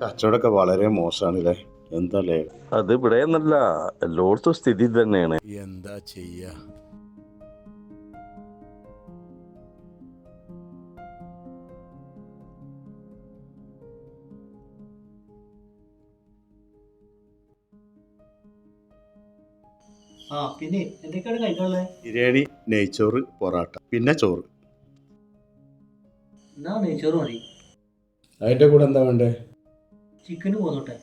കച്ചവടമൊക്കെ വളരെ മോശമാണല്ലേ. എന്താല്ലേ? അത് ഇവിടെ എന്നല്ല, എല്ലായിടത്തും സ്ഥിതി തന്നെയാണ്. എന്താ ചെയ്യാ? പിന്നെ എന്തൊക്കെയാണ് കഴിക്കാനുള്ളത്? ബിരിയാണി, നെയ്ച്ചോറ്, പൊറാട്ട, പിന്നെ ചോറ്. എന്നാ നെയ്ച്ചോറ് മതി. അതിന്റെ കൂടെ എന്താ വേണ്ടേ? ചിക്കന് പോന്നോട്ടെ.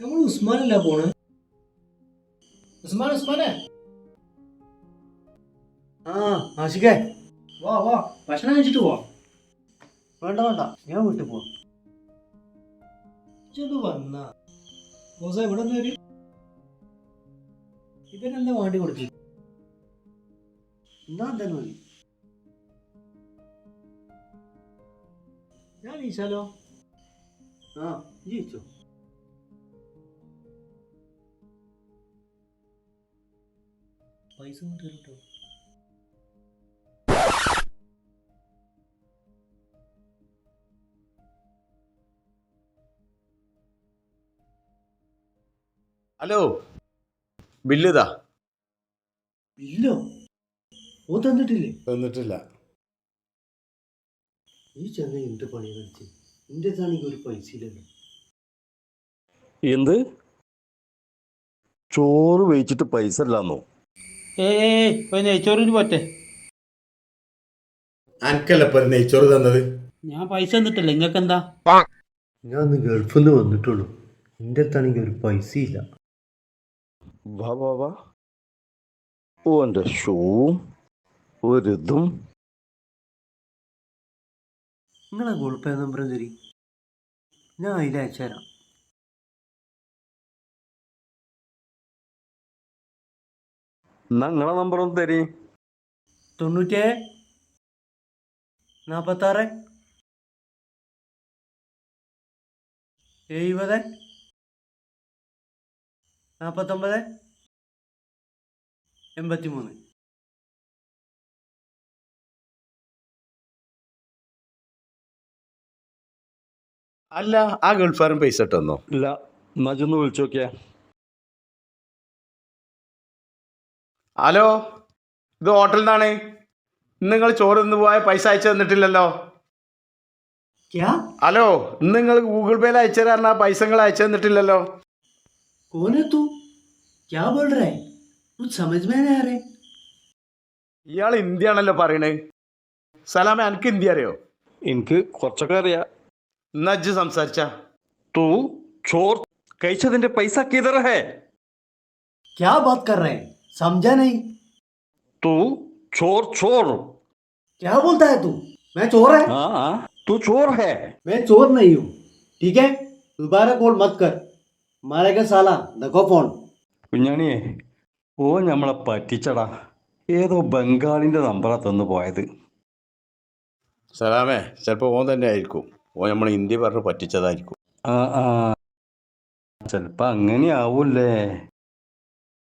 നമ്മൾ ഉസ്മാനല്ല പോണ്. ഉസ്മാനെ ആഷിഖേ, വാ ഭക്ഷണം കഴിച്ചിട്ട് പോവാം. വേണ്ട ഞാൻ വീട്ടിൽ പോവാം. ഇത് വന്ന ഇവിടെ നിന്ന് ഇവരെന്താ വേണ്ടി കൊടുക്കി? എന്നാ എന്തായാലും മതി. ഞാൻ ഈശാലോ ജയിച്ചോ? പൈസ കിട്ടോ? ഹലോ, ബില്ലിതാ. ബില്ലോ? ഓ തന്നിട്ടില്ലേ? തന്നിട്ടില്ല. ഈ ചെന്നൈ എന്ത് പണി കളിച്ച് എന്റെ താണെങ്കിൽ ഒരു പൈസ ഇല്ലല്ലോ. എന്ത്? ചോറ് വെച്ചിട്ട് പൈസ ഇല്ലാന്നോ? നെയ്ച്ചോറിന് പറ്റേ. അനക്കല്ല ഇപ്പൊ നെയ്ച്ചോറ് തന്നത്. ഞാൻ പൈസ തന്നിട്ടില്ല, നിങ്ങൾക്ക് എന്താ? ഞാൻ ഒന്ന് ഗൾഫിൽ നിന്ന് വന്നിട്ടുള്ളൂ, എന്റെ അടുത്താണെങ്കിൽ ഒരു പൈസ ഇല്ല. വാ ഓന്റെ ഷൂവും ഒരിതും. നിങ്ങളെ ഗൂഗിൾ പേ നമ്പർ തരി, ഞാൻ അതിൽ അയച്ചുതരാം. എന്നാ നിങ്ങളെ നമ്പർ ഒന്ന് തരി. 97 46 70 49 83. അല്ല, ആ ഗൾഫാരൻ പൈസ ഇട്ടെന്നോ? ഇല്ല. എന്നാ ചെന്ന് വിളിച്ചു നോക്കിയാ. ഹലോ, ഇത് ഹോട്ടലിൽ നിന്നാണ്. നിങ്ങൾ ചോറ് നിന്ന് പോയ പൈസ അയച്ചു തന്നിട്ടില്ലല്ലോ. ഹലോ, നിങ്ങൾ ഗൂഗിൾ പേയിൽ അയച്ചു തരാൻ ആ പൈസ നിങ്ങൾ അയച്ചു തന്നിട്ടില്ലല്ലോ. ഇയാൾ ഹിന്ദി ആണല്ലോ പറയണേ. സലാമ, എനിക്ക് ഹിന്ദി അറിയോ? എനിക്ക് കുറച്ചൊക്കെ അറിയാം. എന്നാ ഇജ്ജ് സംസാരിച്ച. തൂ ചോർ കഴിച്ചതിന്റെ പൈസ കിധർ ഹേ? क्या बात कर रहे हैं? समझा नहीं. तू चोर चोर क्या बोलता है तू? मैं चोर है? हाँ, तू चोर है. मैं चोर नहीं हूँ, ठीक है? दोबारा कॉल मत कर, मारेगा साला. देखो फोन. കുഞ്ഞാണിയെ, ഓ നമ്മളെ പറ്റിച്ചടാ. ഏതോ ബംഗാളിന്റെ നമ്പറാ തന്നു പോയത്. സലാമേ, ചിലപ്പോൾ ഓൻ തന്നെ ആയിരിക്കും. ഓൻ നമ്മൾ ഹിന്ദി പറഞ്ഞ് പറ്റിച്ചതായിരിക്കും. ചിലപ്പോ അങ്ങനെ ആവൂല്ലേ.